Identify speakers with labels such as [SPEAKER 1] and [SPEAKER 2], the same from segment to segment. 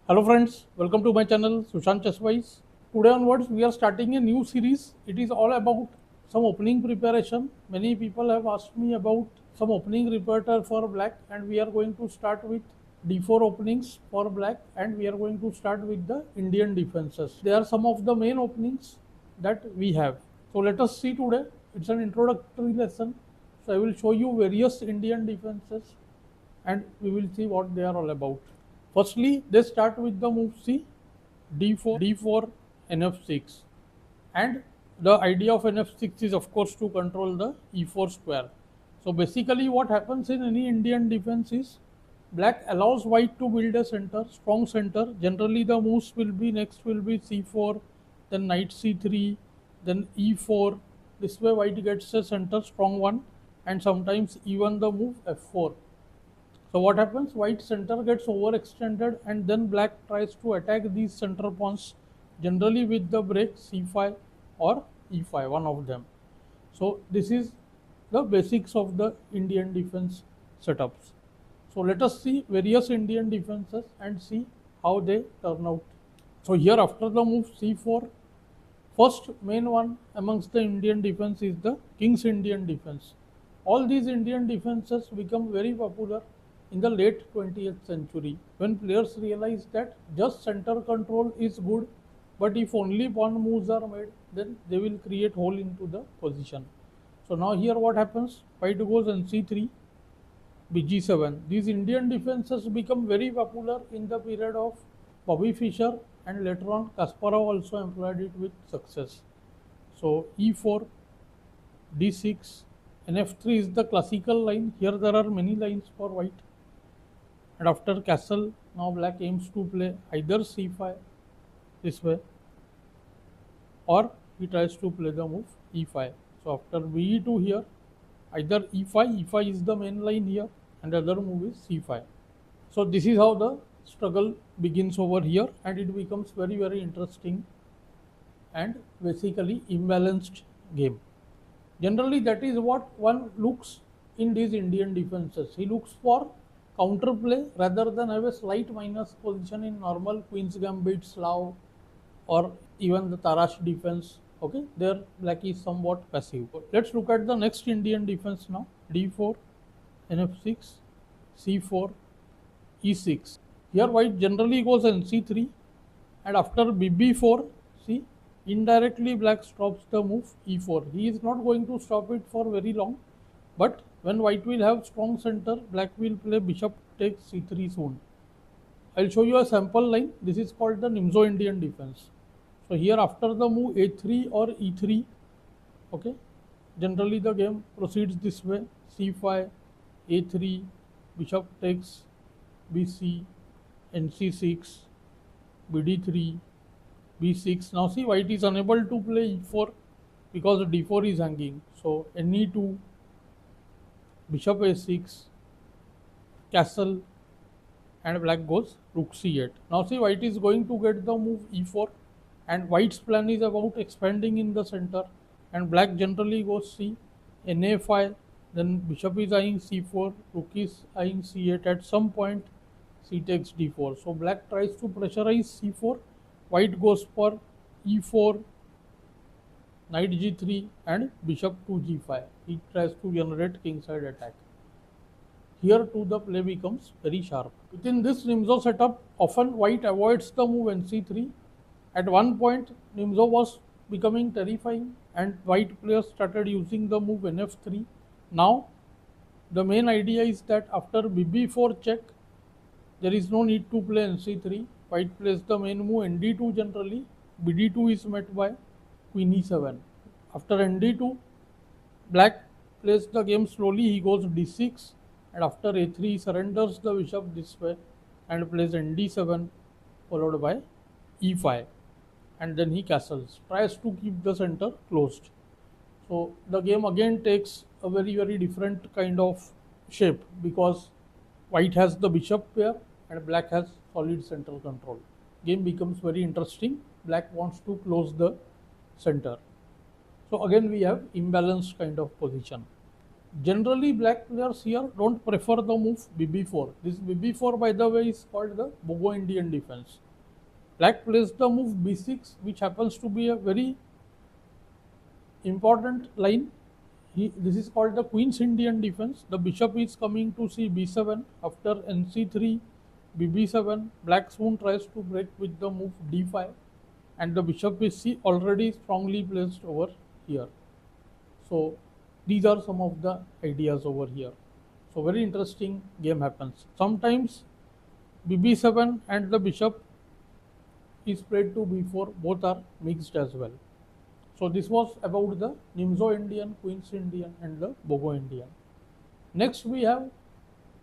[SPEAKER 1] Hello friends, welcome to my channel SushantChessWise. Today onwards we are starting a new series. It is all about some opening preparation. Many people have asked me about some opening repertoire for black, and we are going to start with d4 openings for black, and we are going to start with the Indian defenses. They are some of the main openings that we have. So let us see today. It's an introductory lesson. So I will show you various Indian defenses and we will see what they are all about. Firstly, they start with the move C, D4, NF6, and the idea of NF6 is of course to control the E4 square. So basically what happens in any Indian defense is black allows white to build a center, strong center. Generally the moves will be next will be C4, then knight C3, then E4. This way white gets a center, strong one, and sometimes even the move F4. So what happens? White center gets overextended and then black tries to attack these center pawns, generally with the break c5 or e5, one of them. So this is the basics of the Indian defense setups. So let us see various Indian defenses and see how they turn out. So here after the move c4, first main one amongst the Indian defense is the King's Indian defense. All these Indian defenses become very popular in the late 20th century when players realized that just center control is good, but if only pawn moves are made, then they will create hole into the position. So now here what happens? White goes on c3, bg7. These Indian defenses become very popular in the period of Bobby Fischer, and later on Kasparov also employed it with success. So e4, d6, and f3 is the classical line. Here there are many lines for white. And after castle, now black aims to play either c5 this way, or he tries to play the move e5. So after be2 here, either e5 is the main line here, and the other move is c5. So this is how the struggle begins over here, and it becomes very interesting and basically imbalanced game. Generally that is what one looks in these Indian defenses. He looks for counterplay rather than have a slight minus position in normal Queen's Gambit, Slav, or even the Tarash defense. Okay, there black is somewhat passive. Let's look at the next Indian defense now. D4, NF6, C4, E6. Here white generally goes on C3, and after BB4, see, indirectly black stops the move E4. He is not going to stop it for very long, but when white will have strong center, black will play bishop takes c3 soon. I'll show you a sample line. This is called the Nimzo Indian defense. So here after the move a3 or e3, okay, generally the game proceeds this way: c5, a3, bishop takes bc, nc6, bd3, b6. Now see, white is unable to play e4 because d4 is hanging. So ne2, bishop a6, castle, and black goes rook c8. Now see, white is going to get the move e4, and white's plan is about expanding in the center, and black generally goes c, na5, then bishop is eyeing c4, rook is eyeing c8. At some point c takes d4. So black tries to pressurize c4, white goes for e4, knight g3, and bishop to g5. He tries to generate kingside attack. Here too the play becomes very sharp. Within this Nimzo setup, often white avoids the move nc3. At one point, Nimzo was becoming terrifying and white players started using the move nf3. Now, the main idea is that after bb4 check, there is no need to play nc3. White plays the main move nd2 generally. bd2 is met by queen e7. After nd2, black plays the game slowly. He goes d6, and after a3 he surrenders the bishop this way and plays nd7 followed by e5, and then he castles, tries to keep the center closed. So the game again takes a very different kind of shape because white has the bishop pair and black has solid central control. Game becomes very interesting. Black wants to close the center. So again we have imbalanced kind of position. Generally, black players here don't prefer the move BB4. This BB4, by the way, is called the Bogo Indian defense. Black plays the move B6, which happens to be a very important line. This is called the Queen's Indian defense. The bishop is coming to see B7 after NC3, BB7. Black soon tries to break with the move D5, and the bishop is already strongly placed over here. So these are some of the ideas over here. So very interesting game happens. Sometimes BB7 and the bishop is played to B4. Both are mixed as well. So this was about the Nimzo Indian, Queen's Indian and the Bogo Indian. Next we have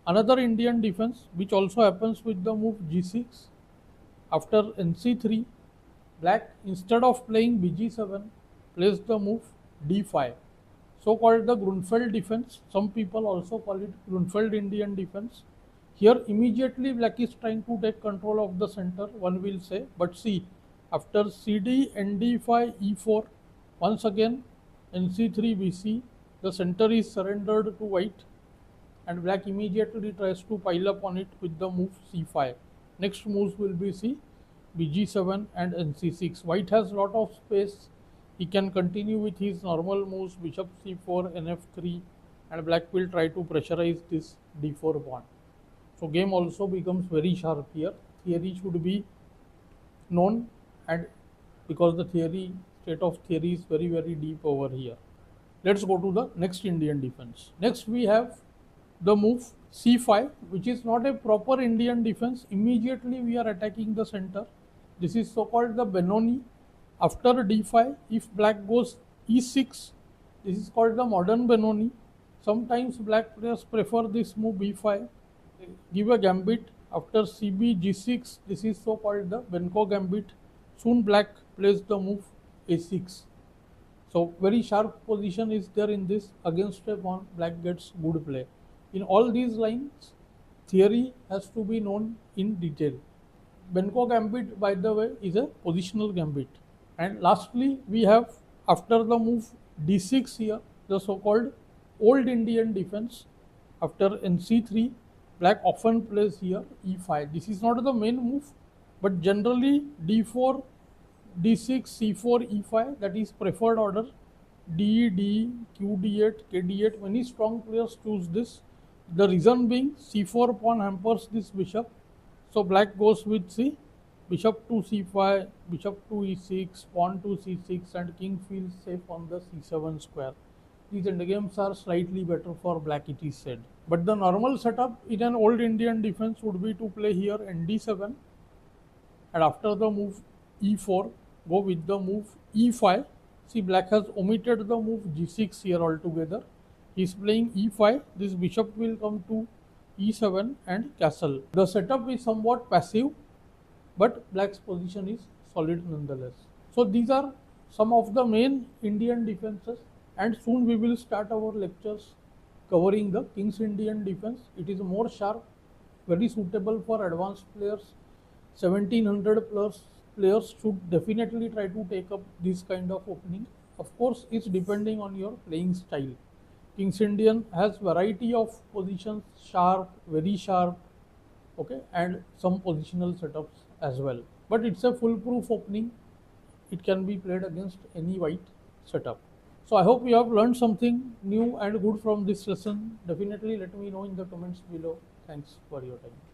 [SPEAKER 1] another Indian defense which also happens with the move G6. After NC3, black instead of playing BG7 plays the move D5. So called the Grunfeld defense. Some people also call it Grunfeld Indian defense. Here immediately black is trying to take control of the center, one will say, but see, after CD, ND5, E4, once again NC3, BC, the center is surrendered to white and black immediately tries to pile up on it with the move C5. Next moves will be C, BG7 and NC6. White has lot of space. He can continue with his normal moves, bishop C4, NF3, and black will try to pressurize this D4 pawn. So game also becomes very sharp here. Theory should be known, and because the state of theory is very deep over here. Let's go to the next Indian defense. Next we have the move C5, which is not a proper Indian defense. Immediately we are attacking the center. This is so called the Benoni. After D5, if black goes E6, this is called the modern Benoni. Sometimes black players prefer this move B5. Give a gambit. After CB, G6, this is so called the Benko gambit. Soon black plays the move A6. So very sharp position is there in this. Against a pawn, black gets good play. In all these lines, theory has to be known in detail. Benko gambit, by the way, is a positional gambit. And lastly, we have after the move D6 here, the so-called old Indian defense. After NC3, black often plays here E5. This is not the main move, but generally D4, D6, C4, E5, that is preferred order. D, D, Q, D8, K, D8. Many strong players choose this. The reason being C4 pawn hampers this bishop. So black goes with C, bishop to C5, bishop to E6, pawn to C6, and king feels safe on the C7 square. These endgames are slightly better for black, it is said. But the normal setup in an old Indian defense would be to play here ND7, and after the move E4, go with the move E5. See, black has omitted the move G6 here altogether. He is playing E5. This bishop will come to E7 and castle. The setup is somewhat passive, but black's position is solid nonetheless. So these are some of the main Indian defenses, and soon we will start our lectures covering the King's Indian defense. It is more sharp, very suitable for advanced players. 1700 plus players should definitely try to take up this kind of opening. Of course, it's depending on your playing style. King's Indian has variety of positions, sharp, very sharp, okay, and some positional setups as well. But it's a foolproof opening. It can be played against any white setup. So I hope you have learned something new and good from this lesson. Definitely let me know in the comments below. Thanks for your time.